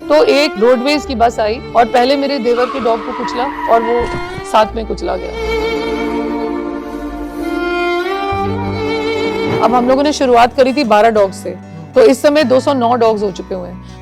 तो एक रोडवेज की बस आई और पहले मेरे देवर के डॉग को कुचला और वो साथ में कुचला गया। अब हम लोगों ने शुरुआत करी थी 12 डॉग से, तो इस समय 209 डॉग्स हो चुके हुए हैं।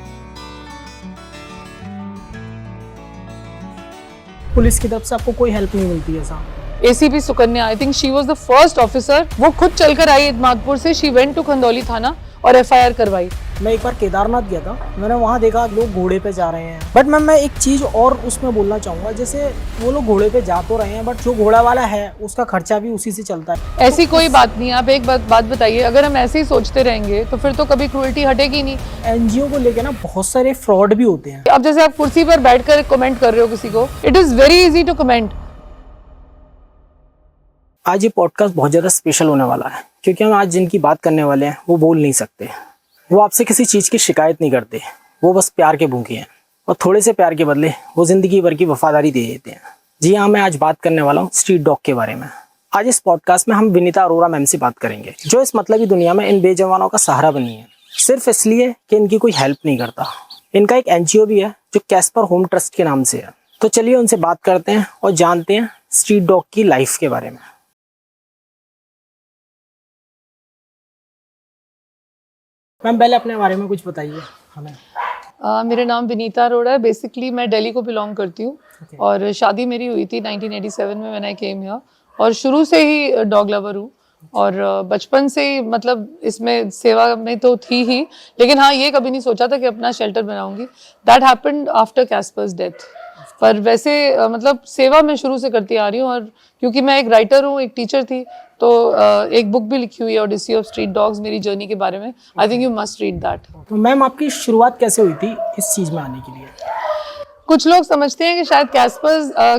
पुलिस की तरफ से आपको कोई हेल्प नहीं मिलती है साहब? ACP Sukanya, I think she was the first officer, वो खुद चलकर आई माधपुर से। शी वेंट टू खंदौली थाना और एफआईआर करवाई। मैं एक बार केदारनाथ गया था, मैंने वहाँ देखा लोग घोड़े पे जा रहे हैं। बट मैम मैं एक चीज़ और उसमें बोलना चाहूँगा, जैसे वो लोग घोड़े पे जा तो रहे हैं बट जो घोड़ा वाला है उसका खर्चा भी उसी से चलता है। ऐसी कोई बात नहीं। आप एक बात बताइए, अगर हम ऐसे ही सोचते रहेंगे तो फिर तो कभी क्रूएल्टी हटेगी नहीं। एनजीओ को लेकर ना बहुत सारे फ्रॉड भी होते हैं। अब जैसे आप कुर्सी पर बैठकर कमेंट कर रहे हो किसी को, it is very easy to comment. आज ये पॉडकास्ट बहुत ज़्यादा स्पेशल होने वाला है क्योंकि हम आज जिनकी बात करने वाले हैं वो बोल नहीं सकते। वो आपसे किसी चीज़ की शिकायत नहीं करते, वो बस प्यार के भूखे हैं और थोड़े से प्यार के बदले वो ज़िंदगी भर की वफादारी दे देते हैं। जी हाँ, मैं आज बात करने वाला हूँ स्ट्रीट डॉग के बारे में। आज इस पॉडकास्ट में हम विनीता अरोरा मैम से बात करेंगे, जो इस मतलबी दुनिया में इन बेजवानों का सहारा बनी है, सिर्फ इसलिए कि इनकी कोई हेल्प नहीं करता। इनका एक एनजीओ भी है जो कैस्पर होम ट्रस्ट के नाम से है। तो चलिए उनसे बात करते हैं और जानते हैं स्ट्रीट डॉग की लाइफ के बारे में। मैम पहले अपने बारे में कुछ बताइए हमें। मेरा नाम विनीता अरोड़ा है। बेसिकली मैं दिल्ली को बिलोंग करती हूँ। और शादी मेरी हुई थी 1987 में व्हेन आई केम हियर। और शुरू से ही डॉग लवर हूँ और बचपन से ही मतलब इसमें सेवा में तो थी ही, लेकिन हाँ ये कभी नहीं सोचा था कि अपना शेल्टर बनाऊंगी। That happened after Casper's death. पर वैसे मतलब सेवा मैं शुरू से करती आ रही हूँ। और क्योंकि मैं एक राइटर हूँ, एक टीचर थी, तो एक बुक भी लिखी हुई है ओडिसी ऑफ स्ट्रीट डॉग्स, मेरी जर्नी के बारे में। I think you must read that. तो मैम आपकी शुरुआत कैसे हुई थी इस चीज़ में आने के लिए? कुछ लोग समझते हैं कि शायद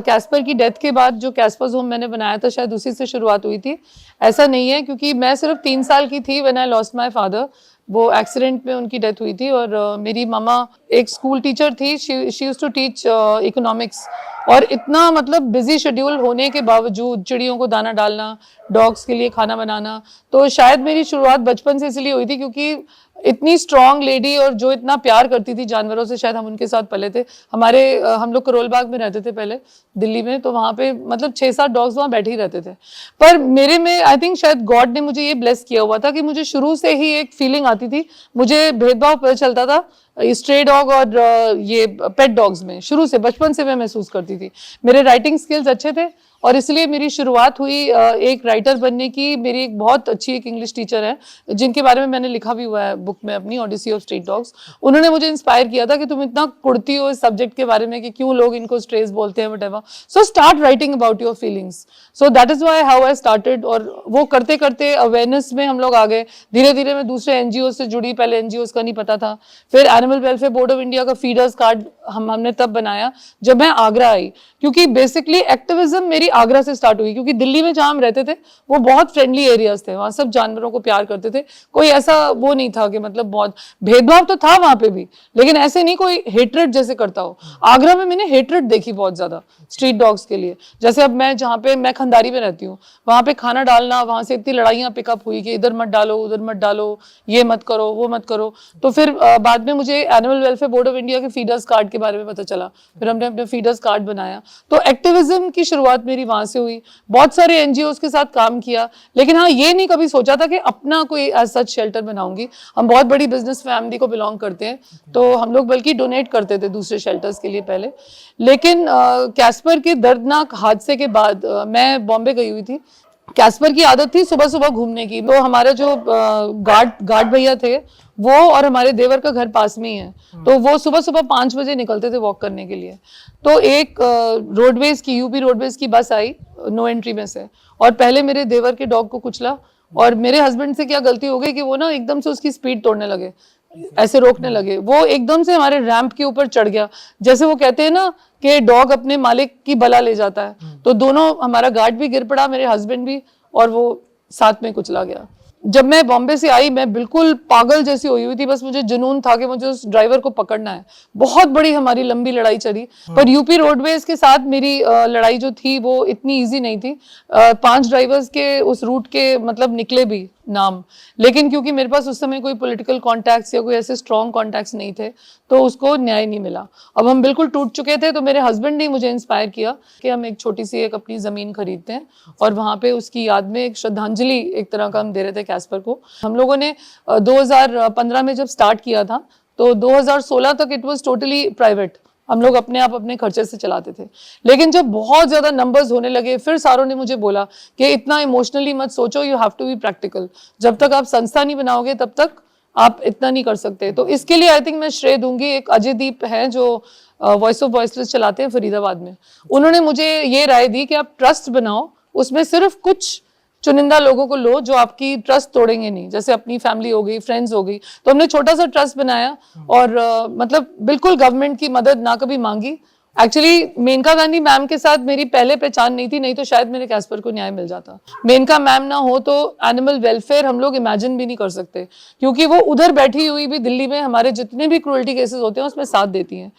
कैस्पर की डेथ के बाद जो कैस्पर्स होम मैंने बनाया था शायद उसी से शुरुआत हुई थी। ऐसा नहीं है, क्योंकि मैं सिर्फ 3 साल की थी when I lost my father. वो एक्सीडेंट में उनकी डेथ हुई थी। और मेरी मामा एक स्कूल टीचर थी। She used to teach economics. और इतना मतलब बिजी शेड्यूल होने के बावजूद चिड़ियों को दाना डालना, डॉग्स के लिए खाना बनाना, तो शायद मेरी शुरुआत बचपन से इसलिए हुई थी क्योंकि इतनी स्ट्रॉन्ग लेडी और जो इतना प्यार करती थी जानवरों से, शायद हम उनके साथ पले थे। हम लोग करोल बाग में रहते थे पहले दिल्ली में, तो वहाँ पे मतलब 6-7 डॉग्स वहाँ बैठे ही रहते थे। पर मेरे में आई थिंक शायद गॉड ने मुझे ये ब्लेस किया हुआ था कि मुझे शुरू से ही एक फीलिंग आती थी। मुझे भेदभाव पता चलता था स्ट्रे डॉग और ये पेट डॉग्स में, शुरू से बचपन से मैं महसूस करती थी। मेरे राइटिंग स्किल्स अच्छे थे और इसलिए मेरी शुरुआत हुई एक राइटर बनने की। मेरी एक बहुत अच्छी एक इंग्लिश टीचर है जिनके बारे में मैंने लिखा भी हुआ है बुक में अपनी, ओडिसी ऑफ स्ट्रीट डॉग्स। उन्होंने मुझे इंस्पायर किया था कि तुम इतना कुड़ती हो इस सब्जेक्ट के बारे में कि क्यों लोग इनको स्ट्रेस बोलते हैं, whatever, so start writing about your feelings. So that is why how I started. और वो करते करते अवेयरनेस में हम लोग आ गए। धीरे धीरे मैं दूसरे एनजीओ से जुड़ी। पहले एनजीओ का नहीं पता था, फिर animal welfare board of India का फीडर्स कार्ड हमने तब बनाया जब मैं आगरा आई। क्योंकि बेसिकली एक्टिविज्म मेरी आगरा से स्टार्ट हुई, क्योंकि दिल्ली में जहाँ हम रहते थे वो बहुत फ्रेंडली एरियाज थे, वहाँ सब जानवरों को प्यार करते थे। कोई ऐसा वो नहीं था कि मतलब बहुत भेदभाव तो था वहाँ पे भी, लेकिन ऐसे नहीं कोई हेट्रेड जैसे करता हो। आगरा में मैंने हेट्रेड देखी बहुत ज्यादा स्ट्रीट डॉग्स के लिए। जैसे अब मैं खंडारी में रहती हूँ, वहाँ पे खाना डालना, वहाँ से इतनी लड़ाइयाँ पिकअप हुई कि इधर मत डालो, उधर मत डालो, ये मत करो, वो मत करो। तो फिर बाद में मुझे animal welfare board of India के फीडर्स कार्ड के बारे में पता चला। फिर हमने अपने फीडर्स कार्ड बनाया। तो एक्टिविज्म की शुरुआत मेरी वहां से हुई। बहुत सारे एनजीओज के साथ काम किया, लेकिन हाँ ये नहीं कभी सोचा था कि अपना कोई एज सच शेल्टर बनाऊंगी। हम बहुत बड़ी बिजनेस फैमिली को बिलोंग करते हैं, तो हम लोग बल्कि डोनेट करते थे दूसरे शेल्टर्स के लिए पहले। लेकिन कैस्पर के दर्दनाक हादसे के बाद मैं बॉम्बे गई हुई थी। कैस्पर की आदत थी सुबह सुबह घूमने की। तो हमारा जो गार्ड भैया थे वो और हमारे देवर का घर पास में ही है, तो वो सुबह सुबह 5 बजे निकलते थे वॉक करने के लिए। तो एक रोडवेज की यूपी रोडवेज की बस आई नो एंट्री में से, और पहले मेरे देवर के डॉग को कुचला। और मेरे हस्बैंड से क्या गलती हो गई कि वो ना एकदम से उसकी स्पीड तोड़ने लगे, ऐसे रोकने लगे। वो एकदम से हमारे रैंप के ऊपर चढ़ गया। जैसे वो कहते हैं ना कि डॉग अपने मालिक की बला ले जाता है, तो दोनों, हमारा गार्ड भी गिर पड़ा, मेरे हस्बैंड भी, और वो साथ में कुचला गया। जब मैं बॉम्बे से आई मैं बिल्कुल पागल जैसी हुई थी। बस मुझे जुनून था कि मुझे उस ड्राइवर को पकड़ना है। बहुत बड़ी हमारी लंबी लड़ाई चली, पर यूपी रोडवेज के साथ मेरी लड़ाई जो थी वो इतनी इजी नहीं थी। 5 ड्राइवर्स के उस रूट के मतलब निकले भी, नाम, लेकिन क्योंकि मेरे पास उस समय कोई पॉलिटिकल कॉन्टैक्ट्स या कोई ऐसे स्ट्रॉन्ग कॉन्टैक्ट्स नहीं थे तो उसको न्याय नहीं मिला। अब हम बिल्कुल टूट चुके थे, तो मेरे हस्बैंड ने मुझे इंस्पायर किया कि हम एक छोटी सी एक अपनी ज़मीन खरीदते हैं और वहाँ पे उसकी याद में एक श्रद्धांजलि एक तरह का हम दे रहे थे कैस्पर को। हम लोगों ने 2015 में जब स्टार्ट किया था तो 2016 तक इट वाज टोटली प्राइवेट, हम लोग अपने आप अपने खर्चे से चलाते थे। लेकिन जब बहुत ज़्यादा नंबर्स होने लगे, फिर सारों ने मुझे बोला कि इतना इमोशनली मत सोचो, you have to be practical. जब तक आप संस्था नहीं बनाओगे तब तक आप इतना नहीं कर सकते। तो इसके लिए आई थिंक मैं श्रेय दूंगी एक अजय दीप है जो वॉइस ऑफ वॉइसलेस चलाते हैं फरीदाबाद में। उन्होंने मुझे ये राय दी कि आप ट्रस्ट बनाओ, उसमें सिर्फ कुछ चुनिंदा लोगों को लो जो आपकी ट्रस्ट तोड़ेंगे नहीं, जैसे अपनी फैमिली हो गई, फ्रेंड्स हो गई। तो हमने छोटा सा ट्रस्ट बनाया और मतलब बिल्कुल गवर्नमेंट की मदद ना कभी मांगी। एक्चुअली मेनका गांधी मैम के साथ मेरी पहले पहचान नहीं थी, नहीं तो शायद मेरे कैस्पर को न्याय मिल जाता। मेनका मैम ना हो तो एनिमल वेलफेयर हम लोग इमेजिन भी नहीं कर सकते, क्योंकि वो उधर बैठी हुई भी दिल्ली में हमारे जितने भी क्रूअल्टी केसेस होते हैं उसमें साथ देती हैं।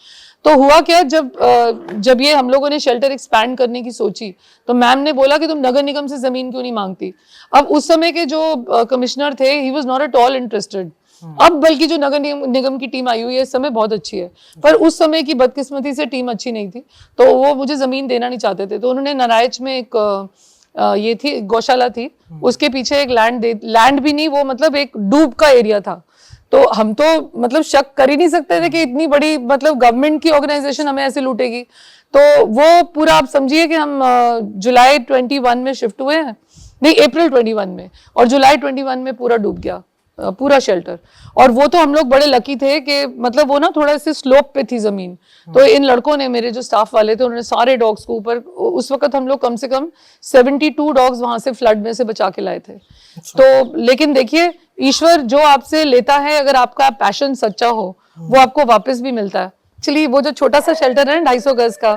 तो हुआ क्या, जब ये हम लोगों ने शेल्टर एक्सपैंड करने की सोची तो मैम ने बोला कि तुम नगर निगम से जमीन क्यों नहीं मांगती। अब उस समय के जो कमिश्नर थे he was not at all interested. अब बल्कि जो नगर निगम की टीम आई हुई है इस समय बहुत अच्छी है, पर उस समय की बदकिस्मती से टीम अच्छी नहीं थी, तो वो मुझे जमीन देना नहीं चाहते थे। तो उन्होंने नारायण में एक ये थी गौशाला थी, उसके पीछे एक लैंड भी नहीं, वो मतलब एक डूब का एरिया था। तो हम तो मतलब शक कर ही नहीं सकते थे कि इतनी बड़ी मतलब गवर्नमेंट की ऑर्गेनाइजेशन हमें ऐसे लूटेगी। तो वो पूरा आप समझिए कि हम जुलाई 21 में शिफ्ट हुए हैं, नहीं अप्रैल 21 में, और जुलाई 21 में पूरा डूब गया पूरा शेल्टर। और वो तो हम लोग बड़े लकी थे कि मतलब वो ना थोड़ा सी स्लोप पे थी जमीन, तो इन लड़कों ने, मेरे जो स्टाफ वाले थे, उन्होंने सारे डॉग्स को ऊपर, उस वक्त हम लोग कम से कम 72 डॉग्स वहां से फ्लड में से बचा के लाए थे। तो लेकिन देखिए ईश्वर जो आपसे लेता है, अगर आपका पैशन सच्चा हो वो आपको वापस भी मिलता है। चलिए वो जो छोटा सा शेल्टर है ना 250 गज का,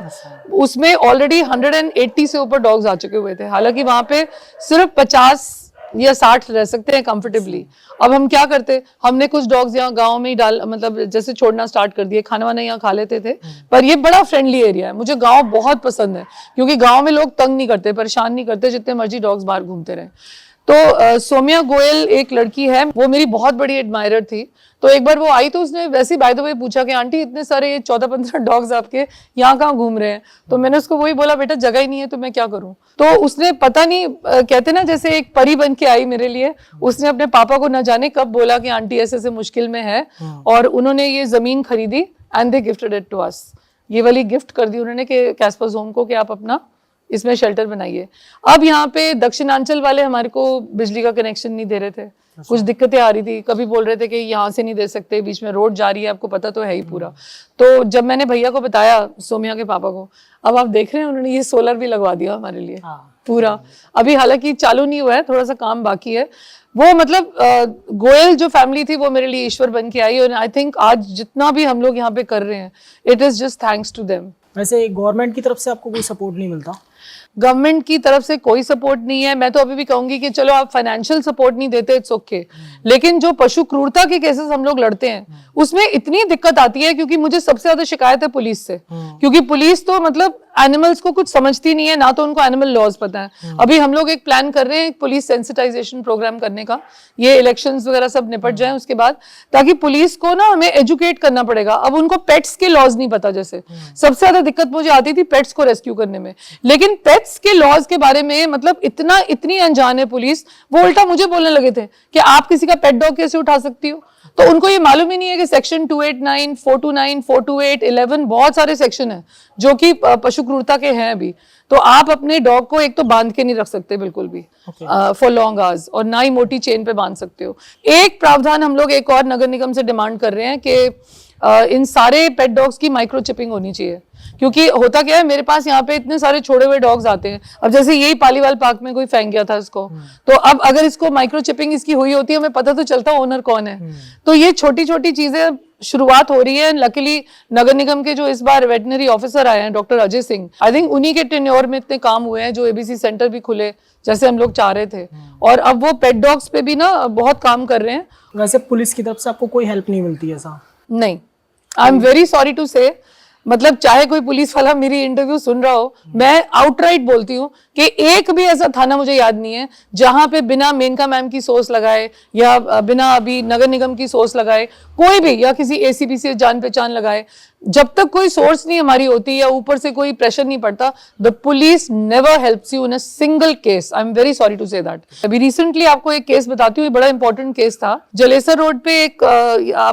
उसमें ऑलरेडी 180 से ऊपर डॉग्स आ चुके हुए थे। हालांकि वहां पे सिर्फ 50 या 60 रह सकते हैं कंफर्टेबली। अब हम क्या करते, हमने कुछ डॉग्स यहाँ गांव में ही मतलब जैसे छोड़ना स्टार्ट कर दिए, खाना वाना यहाँ खा लेते थे। पर ये बड़ा फ्रेंडली एरिया है, मुझे गांव बहुत पसंद है, क्योंकि गांव में लोग तंग नहीं करते, परेशान नहीं करते, जितने मर्जी डॉग्स बाहर घूमते रहे। तो सोम्या गोयल एक लड़की है, वो मेरी बहुत बड़ी एडमायरर थी। तो एक बार वो आई तो उसने वैसे बाय द वे पूछा कि आंटी इतने सारे ये 14-15 डॉग्स आपके यहाँ कहाँ घूम रहे हैं। तो मैंने उसको वही बोला, बेटा जगह ही नहीं है तो मैं क्या करूँ। तो उसने पता नहीं कहते ना जैसे एक परी बन के आई मेरे लिए। उसने अपने पापा को न जाने कब बोला कि आंटी ऐसे ऐसे मुश्किल में है, और उन्होंने ये जमीन खरीदी and they gifted it to us. ये वाली गिफ्ट कर दी उन्होंने कि कैस्पर्स होम को कि आप अपना इसमें शेल्टर बनाइए। अब यहाँ पे दक्षिणांचल वाले हमारे को बिजली का कनेक्शन नहीं दे रहे थे, कुछ दिक्कतें आ रही थी। कभी बोल रहे थे कि यहाँ से नहीं दे सकते, बीच में रोड जा रही है, आपको पता तो है ही पूरा। तो जब मैंने भैया को बताया, सोम्या के पापा को, अब आप देख रहे हैं उन्होंने ये सोलर भी लगवा दिया हमारे लिए पूरा। अभी हालांकि चालू नहीं हुआ है, थोड़ा सा काम बाकी है। वो मतलब गोयल जो फैमिली थी वो मेरे लिए ईश्वर बन के आई, और आई थिंक आज जितना भी हम लोग यहाँ पे कर रहे हैं it is just thanks to them. वैसे गवर्नमेंट की तरफ से आपको कोई सपोर्ट नहीं मिलता? गवर्नमेंट की तरफ से कोई सपोर्ट नहीं है। मैं तो अभी भी कहूंगी कि चलो आप फाइनेंशियल सपोर्ट नहीं देते, इट्स ओके, लेकिन जो पशु क्रूरता के केसेस हम लोग लड़ते हैं उसमें इतनी दिक्कत आती है, क्योंकि मुझे सबसे ज्यादा शिकायत है पुलिस से, क्योंकि पुलिस तो मतलब एनिमल्स को कुछ समझती नहीं है, ना तो उनको एनिमल लॉज पता है। अभी हम लोग एक प्लान कर रहे हैं पुलिस सेंसिटाइजेशन प्रोग्राम करने का, ये इलेक्शंस वगैरह सब निपट जाए उसके बाद, ताकि पुलिस को ना हमें एजुकेट करना पड़ेगा। अब उनको पेट्स के लॉज नहीं पता, जैसे सबसे ज्यादा दिक्कत मुझे आती थी पेट्स को रेस्क्यू करने में, लेकिन पेट्स के लॉज के बारे में मतलब इतनी अनजान है पुलिस। वो उल्टा मुझे बोलने लगे थे कि आप किसी का पेट डॉग कैसे उठा सकती हो। तो उनको ये मालूम ही नहीं है कि सेक्शन 289, 429, 428, 11 बहुत सारे सेक्शन है जो कि पशु क्रूरता के हैं अभी। तो आप अपने डॉग को एक तो बांध के नहीं रख सकते बिल्कुल भी फॉर लॉन्ग आवर्स, और ना ही मोटी चेन पे बांध सकते हो। एक प्रावधान हम लोग एक और नगर निगम से डिमांड कर रहे हैं कि इन सारे पेट डॉग्स की माइक्रोचिपिंग होनी चाहिए, क्योंकि होता क्या है, मेरे पास यहाँ पे इतने सारे छोड़े हुए डॉग्स आते हैं। अब जैसे यही पालीवाल पार्क में कोई फेंक गया था इसको, तो अब अगर इसको माइक्रोचिपिंग इसकी हुई होती है, हमें पता तो चलता ओनर कौन है। तो ये छोटी छोटी चीजें शुरुआत हो रही है। लकीली नगर निगम के जो इस बार वेटनरी ऑफिसर आए हैं doctor Ajay Singh, I think उन्हीं के टेन्योर में इतने काम हुए हैं, जो एबीसी सेंटर भी खुले जैसे हम लोग चाह रहे थे, और अब वो पेट डॉग्स पे भी ना बहुत काम कर रहे हैं। वैसे पुलिस की तरफ से आपको कोई हेल्प नहीं मिलती ऐसा? नहीं, I am very sorry to say, मतलब चाहे कोई पुलिस वाला मेरी इंटरव्यू सुन रहा हो, मैं आउटराइट बोलती हूँ कि एक भी ऐसा थाना मुझे याद नहीं है जहां पे बिना मेनका मैम की सोर्स लगाए या बिना अभी नगर निगम की सोर्स लगाए कोई भी, या किसी एसीपी से जान पहचान लगाए, जब तक कोई सोर्स नहीं हमारी होती या ऊपर से कोई प्रेशर नहीं पड़ता, the police never helps you in a single case. I am very sorry to say that. अभी रिसेंटली आपको एक केस बताती हूँ, बड़ा इंपॉर्टेंट केस था। जलेसर रोड पे एक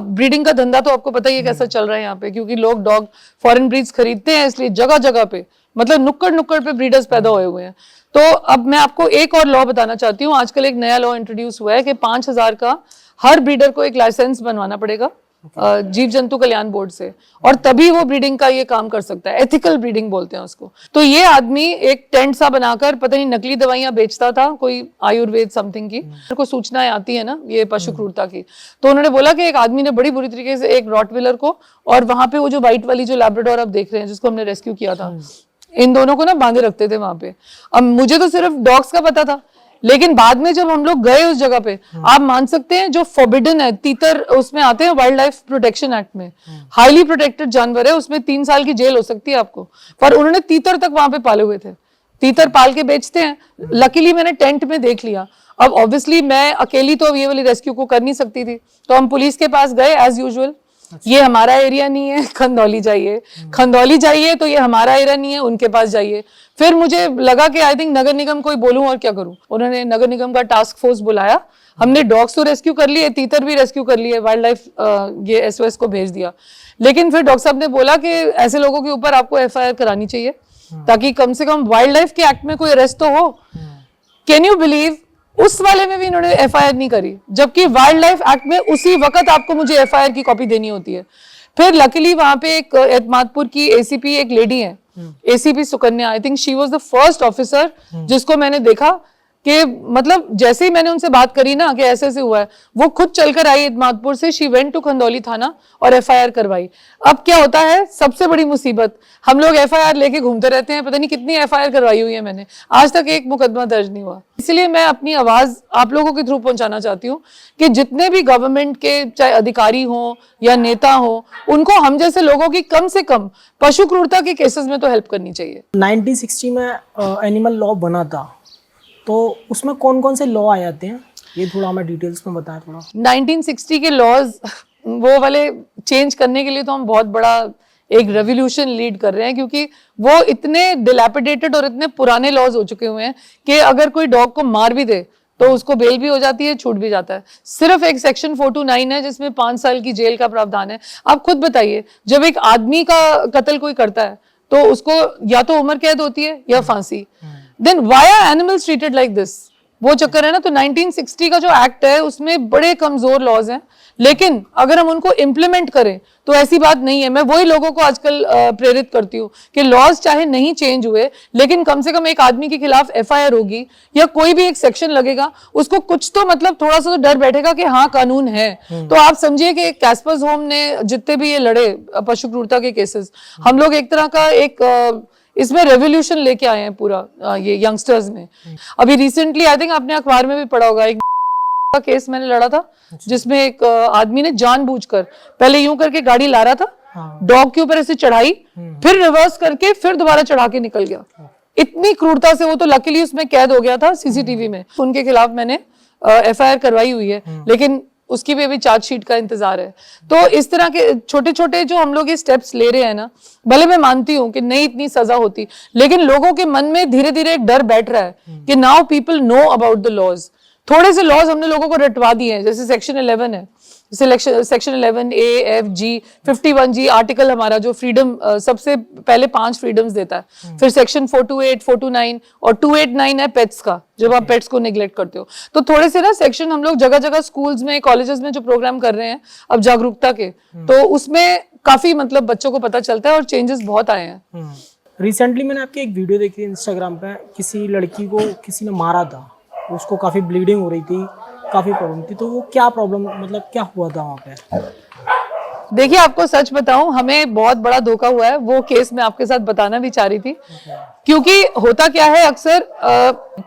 ब्रीडिंग का धंधा तो आपको पता ही है कैसा चल रहा है यहाँ पे, क्योंकि लोग डॉग फॉरेन ब्रीड्स खरीदते हैं, इसलिए जगह जगह पे मतलब नुक्कड़ नुक्कड़ पे ब्रीडर्स पैदा हुए हैं। तो अब मैं आपको एक और लॉ बताना चाहती हूँ। आजकल एक नया लॉ इंट्रोड्यूस हुआ है कि 5,000 का हर ब्रीडर को एक लाइसेंस बनवाना पड़ेगा जीव जंतु कल्याण बोर्ड से, और तभी वो ब्रीडिंग का ये काम कर सकता है। एथिकल ब्रीडिंग बोलते हैं उसको। तो ये आदमी एक टेंट सा बनाकर पता नहीं नकली दवाइयां बेचता था, कोई आयुर्वेद समथिंग की। मेरे को सूचनाएं आती है ना ये पशु क्रूरता की, तो उन्होंने बोला कि एक आदमी ने बड़ी बुरी तरीके से एक रॉटविलर को, और वहां पे वो जो व्हाइट वाली जो लैब्राडोर आप देख रहे हैं जिसको हमने रेस्क्यू किया था, इन दोनों को ना बांधे रखते थे वहां पे। अब मुझे तो सिर्फ डॉग्स का पता था, लेकिन बाद में जब हम लोग गए उस जगह पे, आप मान सकते हैं जो फॉरबिडन है, तीतर उसमें आते हैं वाइल्ड लाइफ प्रोटेक्शन एक्ट में, हाईली प्रोटेक्टेड जानवर है, उसमें 3 साल की जेल हो सकती है आपको। पर उन्होंने तीतर तक वहां पे पाले हुए थे, तीतर पाल के बेचते हैं। लकीली मैंने टेंट में देख लिया। अब ऑब्वियसली मैं अकेली तो ये वाली रेस्क्यू को कर नहीं सकती थी, तो हम पुलिस के पास गए एज यूजुअल। ये हमारा एरिया नहीं है, खंदौली जाइए, खंदौली जाइए तो ये हमारा एरिया नहीं है, उनके पास जाइए। फिर मुझे लगा कि आई थिंक नगर निगम को ही बोलूं और क्या करूं। उन्होंने नगर निगम का टास्क फोर्स बुलाया, हमने डॉग्स तो रेस्क्यू कर लिए, तीतर भी रेस्क्यू कर लिए, वाइल्ड लाइफ ये एसओएस को भेज दिया। लेकिन फिर डॉक्टर साहब ने बोला कि ऐसे लोगों के ऊपर आपको एफआईआर करानी चाहिए, ताकि कम से कम वाइल्ड लाइफ के एक्ट में कोई अरेस्ट तो हो। कैन यू बिलीव, उस वाले में भी इन्होंने एफआईआर नहीं करी, जबकि वाइल्ड लाइफ एक्ट में उसी वक्त आपको मुझे एफआईआर की कॉपी देनी होती है। फिर लकीली वहां पे एक एतमादपुर की एसीपी एक लेडी है, ACP Sukanya, I think she was the first officer जिसको मैंने देखा कि मतलब जैसे ही मैंने उनसे बात करी ना कि ऐसे ऐसे हुआ है, वो खुद चलकर आई एतमादपुर से, शी वेंट टू खंदौली थाना और एफआईआर करवाई। अब क्या होता है, सबसे बड़ी मुसीबत, हम लोग एफआईआर लेके घूमते रहते हैं, पता नहीं कितनी एफआईआर करवाई हुई है मैंने, आज तक एक मुकदमा दर्ज नहीं हुआ। इसलिए मैं अपनी आवाज आप लोगों के थ्रू पहुंचाना चाहती हूँ कि जितने भी गवर्नमेंट के चाहे अधिकारी हो या नेता हो, उनको हम जैसे लोगों की कम से कम पशु क्रूरता के केसेस में तो हेल्प करनी चाहिए। 1960 में एनिमल लॉ बना था, तो उसमें कौन कौन से लॉ आ जाते हैं, ये थोड़ा हमें डिटेल्स में बताएं थोड़ा। 1960 के लॉज वो वाले चेंज करने के लिए तो हम बहुत बड़ा एक रेवोल्यूशन लीड कर रहे हैं, क्योंकि वो इतने डिलैपिडेटेड और इतने पुराने लॉज हो चुके हुए हैं कि अगर कोई डॉग को मार भी दे तो उसको बेल भी हो जाती है, छूट भी जाता है। सिर्फ एक सेक्शन 429 है जिसमें 5 साल की जेल का प्रावधान है। आप खुद बताइए, जब एक आदमी का कत्ल कोई करता है तो उसको या तो उम्र कैद होती है या फांसी। Then why are animals treated like this, वो चक्कर है ना। तो 1960 का जो एक्ट है उसमें बड़े कमजोर लॉज हैं, लेकिन अगर हम उनको इम्प्लीमेंट करें तो ऐसी बात नहीं है। मैं वही लोगों को आजकल प्रेरित करती हूँ कि लॉज चाहे नहीं चेंज हुए, लेकिन कम से कम एक आदमी के खिलाफ एफआईआर होगी या कोई भी एक सेक्शन लगेगा, उसको कुछ तो मतलब थोड़ा सा तो डर बैठेगा कि हाँ कानून है। तो आप समझिए कि कैस्पर्स होम ने जितने भी ये लड़े पशु क्रूरता के केसेस, हम लोग एक तरह का एक इसमें रेवोल्यूशन लेके आए हैं पूरा ये यंगस्टर्स में। अभी रिसेंटली आई थिंक आपने अखबार में भी पढ़ा होगा, एक का केस मैंने लड़ा था जिसमें एक आदमी ने जानबूझकर पहले यूं करके गाड़ी ला रहा था, डॉग के ऊपर ऐसे चढ़ाई, फिर रिवर्स करके फिर दोबारा चढ़ा के निकल गया। इतनी क्रूरता से वो तो लकीली उसमें कैद हो गया था सीसीटीवी में। उनके खिलाफ मैंने एफआईआर करवाई हुई है, लेकिन उसकी भी अभी चार्जशीट का इंतजार है। तो इस तरह के छोटे छोटे जो हम लोग ये स्टेप्स ले रहे हैं ना, भले मैं मानती हूँ कि नहीं इतनी सजा होती, लेकिन लोगों के मन में धीरे धीरे एक डर बैठ रहा है कि now people know about the laws. थोड़े से लॉज हमने लोगों को रटवा दिए हैं, जैसे सेक्शन 11 है, section 11 A, F, G, 51G article हमारा जो फ्रीडम सबसे पहले 5 फ्रीडम्स देता है। फिर सेक्शन 428, 429 और 289 है पेट्स का, जब आप पेट्स को निगलेक्ट करते हो। तो थोड़े से ना सेक्शन हम लोग जगह जगह स्कूल्स में, कॉलेजेस में जो प्रोग्राम कर रहे हैं अब जागरूकता के, तो उसमें काफी मतलब बच्चों को पता चलता है और चेंजेस बहुत आए हैं। रिसेंटली मैंने आपकी एक वीडियो देखी इंस्टाग्राम पे, किसी लड़की को किसी ने मारा था, उसको काफी ब्लीडिंग हो रही थी, काफी प्रॉब्लम थी, तो वो क्या प्रॉब्लम, मतलब क्या हुआ था वहाँ पे? देखिए आपको सच बताऊं, हमें बहुत बड़ा धोखा हुआ है। वो केस मैं आपके साथ बताना भी चाह रही थी, क्योंकि होता क्या है अक्सर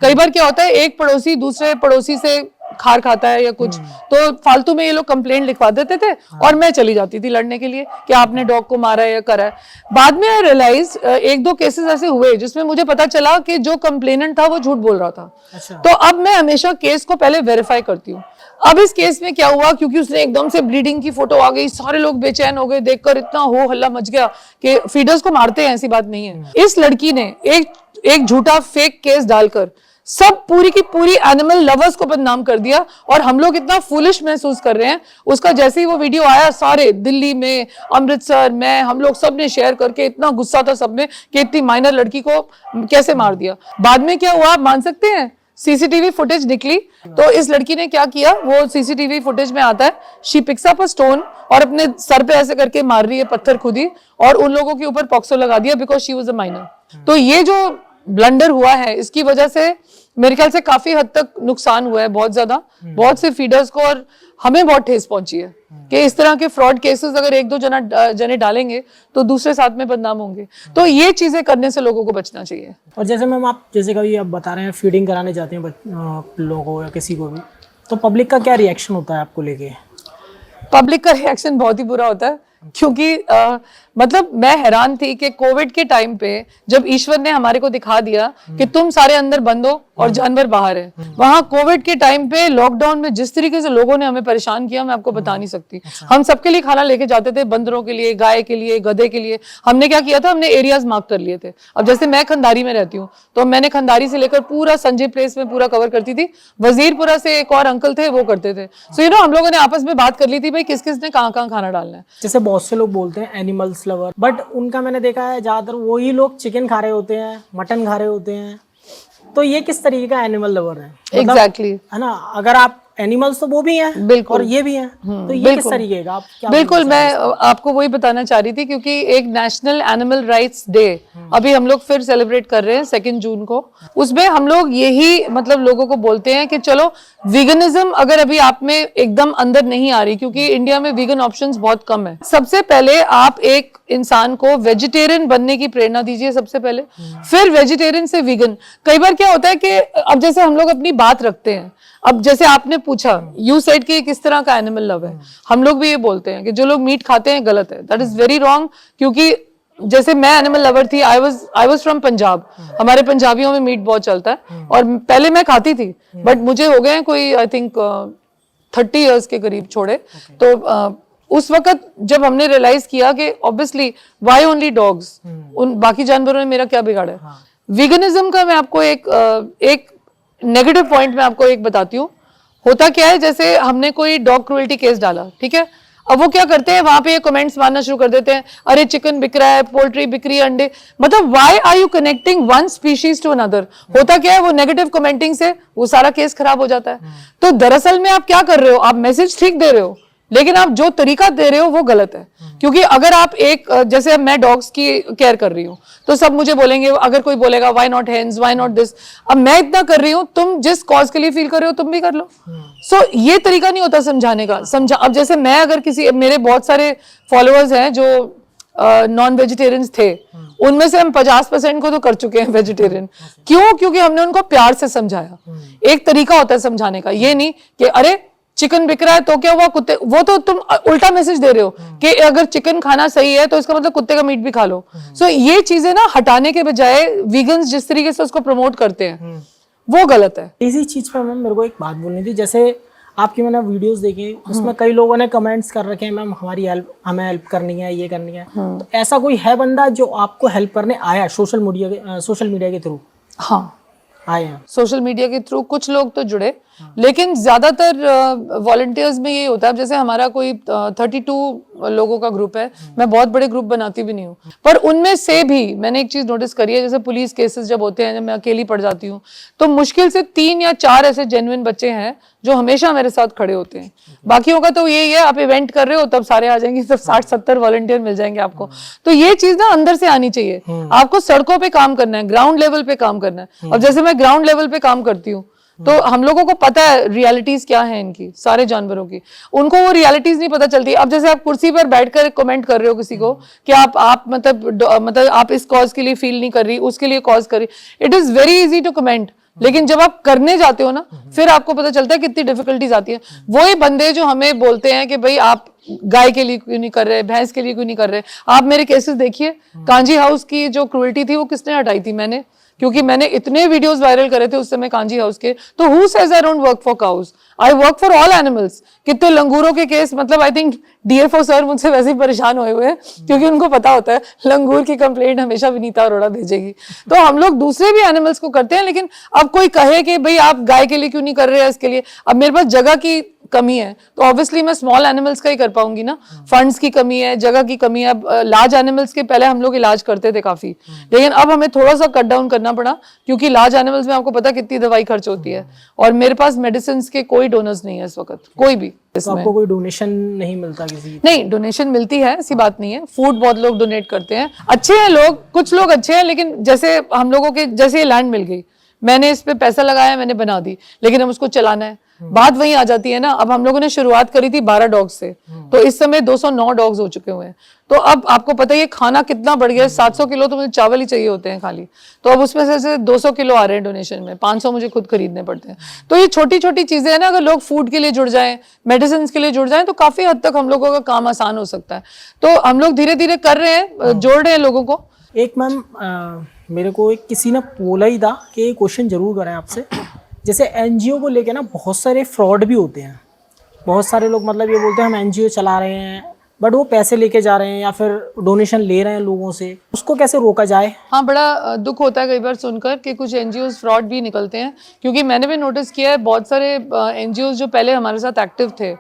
कई बार क्या होता है, एक पड़ोसी दूसरे पड़ोसी से खार खाता है या कुछ, तो फालतू में ये लोग कंप्लेंट लिखवा देते थे और मैं चली जाती थी लड़ने के लिए कि आपने डॉग को मारा है या करा है। बाद में आई रियलाइज एक दो केसेस ऐसे हुए जिसमें मुझे पता चला कि जो कंप्लेनेंट था वो झूठ बोल रहा था। अच्छा। तो अब मैं हमेशा केस को पहले वेरीफाई करती हूँ। अब इस केस में क्या हुआ, क्योंकि उसने एकदम से ब्लीडिंग की फोटो आ गई, सारे लोग बेचैन हो गए देखकर, इतना हो हल्ला मच गया कि फीडर्स को मारते हैं, ऐसी बात नहीं है। इस लड़की ने एक झूठा फेक केस डालकर सब पूरी की पूरी एनिमल लवर्स को बदनाम कर दिया और हम लोग इतना फूलिश महसूस कर रहे हैं। उसका जैसे ही वो वीडियो आया, सारे दिल्ली में, अमृतसर में, हम लोग सब ने शेयर करके, इतना गुस्सा था सब में कि इतनी माइनर लड़की को कैसे मार दिया। बाद में क्या हुआ आप मान सकते हैं, सीसीटीवी फुटेज निकली। तो इस लड़की ने क्या किया, वो सीसीटीवी फुटेज में आता है, she picks up a stone और अपने सर पे ऐसे करके मार रही है पत्थर खुद ही, और उन लोगों के ऊपर पॉक्सो लगा दिया because she was a minor. तो ये जो ब्लंडर हुआ है इसकी वजह से मेरे ख्याल से काफी हद तक नुकसान हुआ है, बहुत ज्यादा, बहुत से फीडर्स को, और हमें बहुत ठेस पहुंची है कि इस तरह के फ्रॉड केसेस अगर एक दो जने डालेंगे तो दूसरे साथ में बदनाम होंगे। तो ये चीजें करने से लोगों को बचना चाहिए। और जैसे मैम आप जैसे कभी आप बता रहे हैं फीडिंग कराने जाते हैं लोगों को या किसी को भी, तो पब्लिक का क्या रिएक्शन होता है आपको लेके? पब्लिक का रिएक्शन बहुत ही बुरा होता है, क्योंकि मतलब मैं हैरान थी कि कोविड के टाइम पे जब ईश्वर ने हमारे को दिखा दिया कि तुम सारे अंदर बंद हो और जानवर बाहर है, वहां कोविड के टाइम पे लॉकडाउन में जिस तरीके से लोगों ने हमें परेशान किया मैं आपको बता नहीं सकती। हम सबके लिए खाना लेके जाते थे, बंदरों के लिए, गाय के लिए, गधे के लिए। हमने क्या किया था, हमने एरियाज मार्क कर लिए थे। अब जैसे मैं खंडारी में रहती हूँ तो मैंने खंडारी से लेकर पूरा संजय प्लेस में पूरा कवर करती थी। वजीरपुरा से एक और अंकल थे वो करते थे। सो हम लोगों ने आपस में बात कर ली थी भाई किस किस ने कहाँ कहाँ खाना डालना है। जैसे बहुत से लोग बोलते हैं एनिमल्स लवर, बट उनका मैंने देखा है ज्यादातर वही लोग चिकन खा रहे होते हैं, मटन खा रहे होते हैं। तो ये किस तरीके का एनिमल लवर है? एग्जैक्टली है ना, अगर आप एनिमल्स तो वो भी हैं बिल्कुल, और ये भी हैं, तो ये किस तरीके का आप क्या? बिल्कुल, मैं आपको वही बताना चाह रही थी, क्योंकि एक नेशनल एनिमल राइट्स डे अभी हम लोग फिर सेलिब्रेट कर रहे हैं 2 जून को। उसमें हम लोग यही मतलब लोगों को बोलते हैं कि चलो वीगनिज्म अगर अभी आप में एकदम अंदर नहीं आ रही, क्योंकि इंडिया में वीगन ऑप्शंस बहुत कम है, सबसे पहले आप एक इंसान को वेजिटेरियन बनने की प्रेरणा दीजिए सबसे पहले, फिर वेजिटेरियन से वीगन। कई बार क्या होता है कि अब जैसे हम लोग अपनी बात रखते हैं, अब जैसे आपने पूछा, यू सेड कि किस तरह का एनिमल लव है, हम लोग भी ये बोलते हैं कि जो लोग मीट खाते हैं गलत है। दैट इज वेरी रॉन्ग, क्योंकि जैसे मैं एनिमल लवर थी, आई वाज फ्रॉम पंजाब, हमारे पंजाबियों में मीट बहुत चलता है और पहले मैं खाती थी, बट मुझे हो गए कोई आई थिंक 30 इयर्स के करीब छोड़े। तो उस वक्त जब हमने रियलाइज किया कि ऑब्वियसली व्हाई ओनली डॉग्स, उन बाकी जानवरों ने मेरा क्या बिगाड़ा है। वीगनिज्म का मैं आपको एक नेगेटिव पॉइंट में आपको एक बताती हूँ। होता क्या है, जैसे हमने कोई डॉग क्रुएल्टी केस डाला, ठीक है, अब वो क्या करते हैं वहां पे कमेंट्स मारना शुरू कर देते हैं, अरे चिकन बिक रहा है, पोल्ट्री बिक रही है, अंडे, मतलब why are you connecting one species to another. होता क्या है, वो नेगेटिव कमेंटिंग से वो सारा केस खराब हो जाता है। तो दरअसल में आप क्या कर रहे हो, आप मैसेज ठीक दे रहे हो, लेकिन आप जो तरीका दे रहे हो वो गलत है। क्योंकि अगर आप जैसे मैं डॉग्स की केयर कर रही हूँ तो सब मुझे बोलेंगे, अगर कोई बोलेगा why not hens, why not this, अब मैं इतना कर रही हूँ, तुम जिस कॉज के लिए फील कर रहे हो तुम भी कर लो। सो ये तरीका नहीं होता समझाने का। अब जैसे मैं अगर मेरे बहुत सारे फॉलोअर्स हैं जो नॉन वेजिटेरियंस थे, उनमें से हम 50% को तो कर चुके हैं वेजिटेरियन। क्यों? क्योंकि हमने उनको प्यार से समझाया। एक तरीका होता है समझाने का, ये नहीं कि अरे चिकन बिक रहा है तो क्या हुआ, कुत्ते, वो तो तुम उल्टा मैसेज दे रहे हो कि अगर चिकन खाना सही है तो इसका मतलब कुत्ते का मीट भी खा लो। सो ये चीजें ना हटाने के बजाय वीगन्स जिस तरीके से उसको प्रमोट करते हैं वो गलत है। इसी चीज पे मैम मेरे को एक बात बोलनी थी। जैसे आपकी मैंने वीडियोस देखी, उसमें कई लोगों ने कमेंट्स कर रखे हैं, मैम हमें हेल्प करनी है, ये करनी है। तो ऐसा कोई है बंदा जो आपको हेल्प करने आया सोशल मीडिया के थ्रू? हाँ, आए हैं सोशल मीडिया के थ्रू कुछ लोग तो जुड़े, लेकिन ज्यादातर वॉलंटियर्स में ये होता है। जैसे हमारा कोई 32 लोगों का ग्रुप है, मैं बहुत बड़े ग्रुप बनाती भी नहीं हूँ, पर उनमें से भी मैंने एक चीज नोटिस करी है, जैसे पुलिस केसेस जब होते हैं, जब मैं अकेली पड़ जाती हूँ, तो मुश्किल से 3 या 4 ऐसे जेन्युइन बच्चे हैं जो हमेशा मेरे साथ खड़े होते हैं। बाकियों का तो यही है, आप इवेंट कर रहे हो तब सारे आ जाएंगे, तब 60-70 वॉलंटियर मिल जाएंगे आपको। तो ये चीज ना अंदर से आनी चाहिए। आपको सड़कों पे काम करना है, ग्राउंड लेवल पे काम करना है। अब जैसे मैं ग्राउंड लेवल पे काम करती हूँ तो हम लोगों को पता है रियलिटीज क्या है इनकी, सारे जानवरों की, उनको वो रियलिटीज नहीं पता चलती। अब जैसे आप कुर्सी पर बैठकर कमेंट कर रहे हो किसी को कि आप मतलब आप इस कॉज के लिए फील नहीं कर रही, उसके लिए कॉज कर रही, it is very easy to comment, लेकिन जब आप करने जाते हो ना, फिर आपको पता चलता है कितनी डिफिकल्टीज आती है। वही बंदे जो हमें बोलते हैं कि भाई आप गाय के लिए क्यों नहीं कर रहे, भैंस के लिए क्यों नहीं कर रहे। आप मेरे केसेस देखिए, कांजी हाउस की जो क्रूएल्टी थी वो किसने हटाई थी? मैंने, क्योंकि मैंने इतने वीडियोस वायरल करे थे उस समय कांजी हाउस के। तो who says I don't work for cows, I work for all animals. कितने लंगूरों के केस, मतलब आई थिंक डीएफओ सर मुझसे वैसे ही परेशान हुए हैं, क्योंकि उनको पता होता है लंगूर की कंप्लेंट हमेशा विनीता अरोड़ा भेजेगी। तो हम लोग दूसरे भी एनिमल्स को करते हैं, लेकिन अब कोई कहे कि भाई आप गाय के लिए क्यों नहीं कर रहे हैं, इसके लिए अब मेरे पास जगह की कमी है, तो ऑब्वियसली मैं स्मॉल एनिमल्स का ही कर पाऊंगी ना। फंड्स की कमी है, जगह की कमी है। अब लार्ज एनिमल्स के पहले हम लोग इलाज करते थे काफी, लेकिन अब हमें थोड़ा सा कट डाउन करना पड़ा, क्योंकि लार्ज एनिमल्स में आपको पता कितनी दवाई खर्च होती है, और मेरे पास मेडिसिन के कोई डोनर्स नहीं है इस वक्त, कोई भी। तो आपको कोई डोनेशन नहीं मिलता किसी? नहीं, डोनेशन मिलती है, ऐसी बात नहीं है। फूड बहुत लोग डोनेट करते हैं, अच्छे हैं लोग, कुछ लोग अच्छे हैं, लेकिन जैसे हम लोगों के, जैसे ये लैंड मिल गई, मैंने इस पे पैसा लगाया, मैंने बना दी, लेकिन हम उसको चलाना है। बात वही आ जाती है ना। अब हम लोगों ने शुरुआत करी थी 12 डॉग्स से, तो इस समय 209 डॉग्स हो चुके हुए हैं। तो अब आपको पता है ये खाना कितना बढ़ गया है। 700 किलो तो मुझे चावल ही चाहिए होते हैं खाली, तो अब उसमें से 200 किलो आ रहे हैं डोनेशन में, 500 मुझे खुद खरीदने पड़ते हैं। तो ये छोटी छोटी चीजें हैं ना, अगर लोग फूड के लिए जुड़ जाएं, मेडिसिन के लिए जुड़ जाएं, तो काफी हद तक हम लोगों का काम आसान हो सकता है। तो हम लोग धीरे धीरे कर रहे हैं, जोड़ रहे हैं लोगों को। एक मैम, मेरे को एक किसी ने बोला ही था कि ये क्वेश्चन जरूर करें आपसे। जैसे एनजीओ को लेके ना बहुत सारे फ्रॉड भी होते हैं। बहुत सारे लोग मतलब ये बोलते हैं हम एनजीओ चला रहे हैं, बट वो पैसे लेके जा रहे हैं या फिर डोनेशन ले रहे हैं लोगों से, उसको कैसे रोका जाए? हाँ, बड़ा दुख होता है कई बार सुनकर कि कुछ एनजीओज फ्रॉड भी निकलते हैं, क्योंकि मैंने भी नोटिस किया है बहुत सारे एनजीओज जो पहले हमारे साथ एक्टिव थे,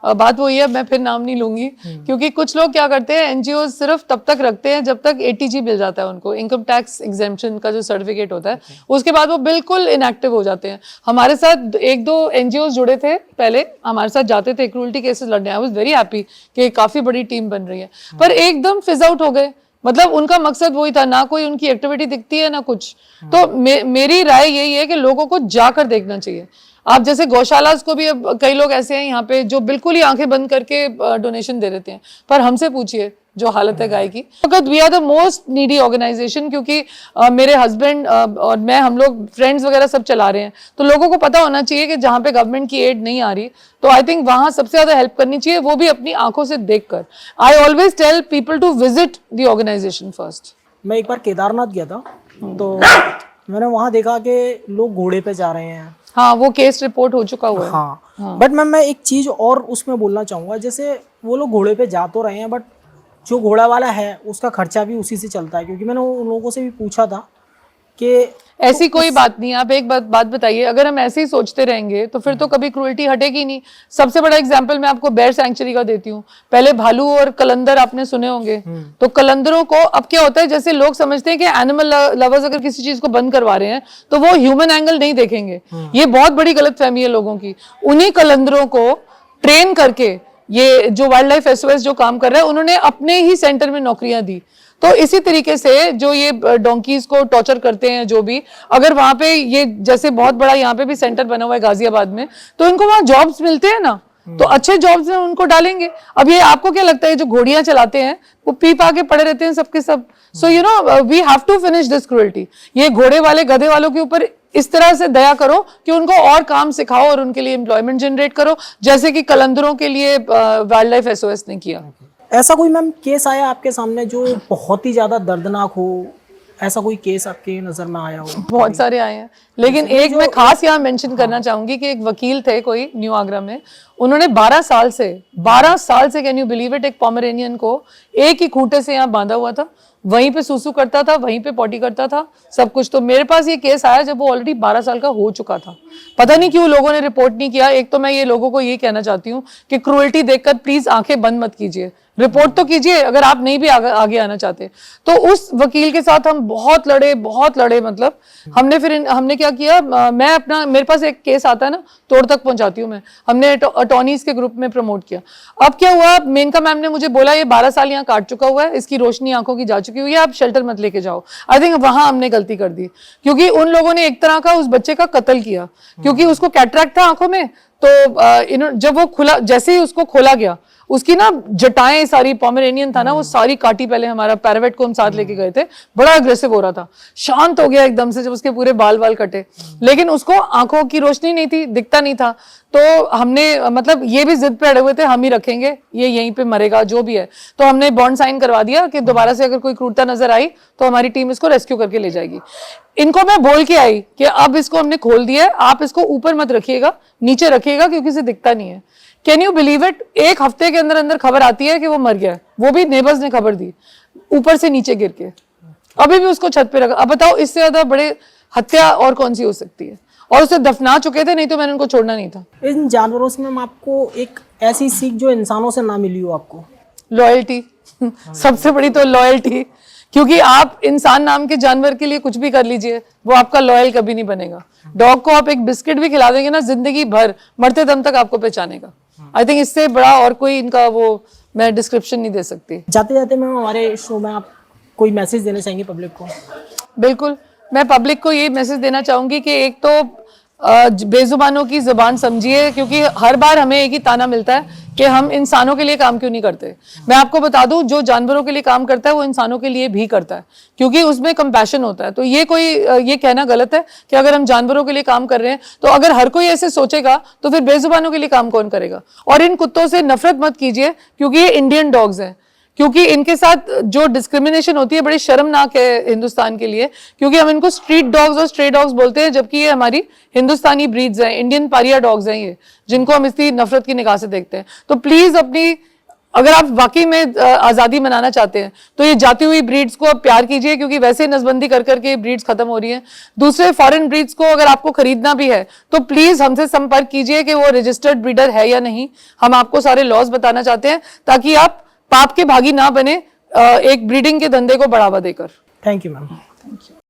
बात वही है, मैं फिर नाम नहीं लूंगी, क्योंकि कुछ लोग क्या करते हैं, एनजीओ सिर्फ तब तक रखते हैं जब तक एटीजी मिल जाता है उनको, इनकम टैक्स एग्जेम्पशन का जो सर्टिफिकेट होता है, उसके बाद वो बिल्कुल इनएक्टिव हो जाते हैं। हमारे साथ 1-2 एनजीओ जुड़े थे पहले, हमारे साथ जाते थे क्रूएल्टी केसेस लड़ने। आई वाज वेरी हैप्पी कि काफी बड़ी टीम बन रही है, पर एकदम फिज आउट हो गए। मतलब उनका मकसद वही था, ना कोई उनकी एक्टिविटी दिखती है ना कुछ। तो मेरी राय यही है कि लोगों को जाकर देखना चाहिए। आप जैसे गौशाला को भी, अब कई लोग ऐसे हैं यहाँ पे जो बिल्कुल ही आंखें बंद करके डोनेशन दे देते हैं, पर हमसे पूछिए जो हालत है गाय की। We are the most needy organisation, क्योंकि मेरे हस्बैंड और मैं, हम लोग फ्रेंड्स वगैरह सब चला रहे हैं, तो लोगों को पता होना चाहिए कि जहाँ पे गवर्नमेंट की एड नहीं आ रही, तो आई थिंक वहां सबसे ज्यादा हेल्प करनी चाहिए, वो भी अपनी आंखों से देखकर। I always tell people to visit the organisation first. मैं एक बार केदारनाथ गया था, तो मैंने वहाँ देखा कि लोग घोड़े पे जा रहे हैं। हाँ, वो केस रिपोर्ट हो चुका हुआ है। हाँ। बट मैम, मैं एक चीज और उसमें बोलना चाहूंगा। जैसे वो लोग घोड़े पे जा तो रहे हैं, बट जो घोड़ा वाला है उसका खर्चा भी उसी से चलता है, क्योंकि मैंने उन लोगों से भी पूछा था कि ऐसी कोई बात नहीं। आप एक बात बताइए, अगर हम ऐसे ही सोचते रहेंगे तो फिर तो कभी क्रूएल्टी हटेगी नहीं। सबसे बड़ा एग्जांपल मैं आपको बेयर सैंक्चुरी का देती हूँ। पहले भालू और कलंदर आपने सुने होंगे, तो कलंदरों को अब क्या होता है, जैसे लोग समझते हैं कि एनिमल लवर्स अगर किसी चीज को बंद करवा रहे हैं तो वो ह्यूमन एंगल नहीं देखेंगे। ये बहुत बड़ी गलतफहमी है लोगों की। उन्हीं कलंदरों को ट्रेन करके ये जो वाइल्ड लाइफ एसओएस जो काम कर रहा है, उन्होंने अपने ही सेंटर में नौकरियां दी। तो इसी तरीके से जो ये डोंकीज को टॉर्चर करते हैं, जो भी, अगर वहां पे ये जैसे बहुत बड़ा यहाँ पे भी सेंटर बना हुआ है गाजियाबाद में, तो इनको वहां जॉब्स मिलते हैं ना, तो अच्छे जॉब्स में उनको डालेंगे। अब ये आपको क्या लगता है, जो घोड़ियां चलाते हैं वो पी पा के पड़े रहते हैं सबके सब। So you know, we have to finish this cruelty. ये घोड़े वाले गधे वालों के ऊपर इस तरह से दया करो कि उनको और काम सिखाओ और उनके लिए एम्प्लॉयमेंट जनरेट करो, जैसे कि कलंदरों के लिए वाइल्ड लाइफ एसओएस ने किया। ऐसा कोई मैम केस आया आपके सामने जो बहुत ही ज्यादा दर्दनाक हो? ऐसा कोई केस आपके नजर में आया हो? बहुत सारे आए हैं, लेकिन एक मैं खास यहाँ मेंशन करना चाहूंगी कि एक वकील थे कोई न्यू आगरा में, उन्होंने 12 साल से कैन यू बिलीव इट, एक पोमेरेनियन को एक ही खूंटे से यहाँ बांधा हुआ था, वहीं पे सूसू करता था, वहीं पे पॉटी करता था, सब कुछ। तो मेरे पास ये केस आया जब वो ऑलरेडी 12 साल का हो चुका था। पता नहीं क्यों लोगों ने रिपोर्ट नहीं किया। एक तो मैं ये लोगों को ये कहना चाहती हूँ कि क्रूएल्टी देखकर प्लीज आंखें बंद मत कीजिए, रिपोर्ट तो कीजिए अगर आप नहीं भी आगे आना चाहते। तो उस वकील के साथ हम बहुत लड़े, मतलब हमने क्या किया, मैं अपना, मेरे पास एक केस आता है ना, तोड़ तक पहुंचाती हूँ मैं, हमने अटॉर्नीज के ग्रुप में प्रमोट किया। अब क्या हुआ, मेनका मैम ने मुझे बोला ये 12 साल यहाँ काट चुका हुआ है, इसकी रोशनी आंखों की जा चुकी हुई है, आप शेल्टर मत लेके जाओ। आई थिंक वहां हमने गलती कर दी, क्योंकि उन लोगों ने एक तरह का उस बच्चे का कत्ल किया, क्योंकि उसको कैटरैक्ट था आंखों में। तो जब वो खुला, जैसे ही उसको खोला गया, उसकी ना जटाएं सारी, पोमेरेनियन था ना, वो सारी काटी पहले। हमारा पैरावेट को हम साथ लेके गए थे, बड़ा अग्रेसिव हो रहा था, शांत हो गया एकदम से जब उसके पूरे बाल कटे। लेकिन उसको आंखों की रोशनी नहीं थी, दिखता नहीं था, तो हमने मतलब ये भी जिद पे अड़े हुए थे हम ही रखेंगे, ये यहीं पे मरेगा जो भी है। तो हमने बॉन्ड साइन करवा दिया कि दोबारा से अगर कोई क्रूरता नजर आई तो हमारी टीम इसको रेस्क्यू करके ले जाएगी। इनको मैं बोल के आई कि अब इसको हमने खोल दिया है, आप इसको ऊपर मत रखिएगा, नीचे रखिएगा क्योंकि इसे दिखता नहीं है। कैन यू बिलीव इट, एक हफ्ते के अंदर अंदर खबर आती है कि वो मर गया है, वो भी नेबर्स ने खबर दी, ऊपर से नीचे गिर के। अभी भी उसको छत पे रखा। अब बताओ इससे ज्यादा बड़े हत्या और कौन सी हो सकती है। और उसे दफना चुके थे, नहीं तो मैंने उनको छोड़ना नहीं था। इन जानवरों से मैम आपको एक ऐसी सीख जो इंसानों से ना मिली हो आपको? लॉयल्टी सबसे बड़ी तो लॉयल्टी, क्योंकि आप इंसान नाम के जानवर के लिए कुछ भी कर लीजिए, वो आपका लॉयल कभी नहीं बनेगा। डॉग को आप एक बिस्किट भी खिला देंगे ना, जिंदगी भर मरते दम तक आपको पहचानेगा। आई थिंक इससे बड़ा और कोई इनका वो मैं डिस्क्रिप्शन नहीं दे सकती। जाते जाते मैम हमारे शो में आप कोई मैसेज देना चाहेंगे पब्लिक को? बिल्कुल, मैं पब्लिक को ये मैसेज देना चाहूंगी कि एक तो बेजुबानों की जुबान समझिए, क्योंकि हर बार हमें एक ही ताना मिलता है कि हम इंसानों के लिए काम क्यों नहीं करते। मैं आपको बता दूं, जो जानवरों के लिए काम करता है वो इंसानों के लिए भी करता है, क्योंकि उसमें कंपैशन होता है। तो ये कहना गलत है कि अगर हम जानवरों के लिए काम कर रहे हैं, तो अगर हर कोई ऐसे सोचेगा तो फिर बेजुबानों के लिए काम कौन करेगा। और इन कुत्तों से नफरत मत कीजिए, क्योंकि ये इंडियन डॉग्स हैं, क्योंकि इनके साथ जो डिस्क्रिमिनेशन होती है बड़ी शर्मनाक है हिंदुस्तान के लिए, क्योंकि हम इनको स्ट्रीट डॉग्स और स्ट्रे डॉग्स बोलते हैं, जबकि ये हमारी हिंदुस्तानी ब्रीड्स हैं, इंडियन पारिया डॉग्स हैं ये, जिनको हम इतनी नफरत की निगाह से देखते हैं। तो प्लीज अगर आप वाकई में आजादी मनाना चाहते हैं तो ये जाती हुई ब्रीड्स को आप प्यार कीजिए, क्योंकि वैसे नसबंदी कर करके ब्रीड्स खत्म हो रही हैं। दूसरे फॉरेन ब्रीड्स को अगर आपको खरीदना भी है तो प्लीज हमसे संपर्क कीजिए कि वो रजिस्टर्ड ब्रीडर है या नहीं। हम आपको सारे लॉज बताना चाहते हैं ताकि आप पाप के भागी ना बने एक ब्रीडिंग के धंधे को बढ़ावा देकर। Thank you ma'am.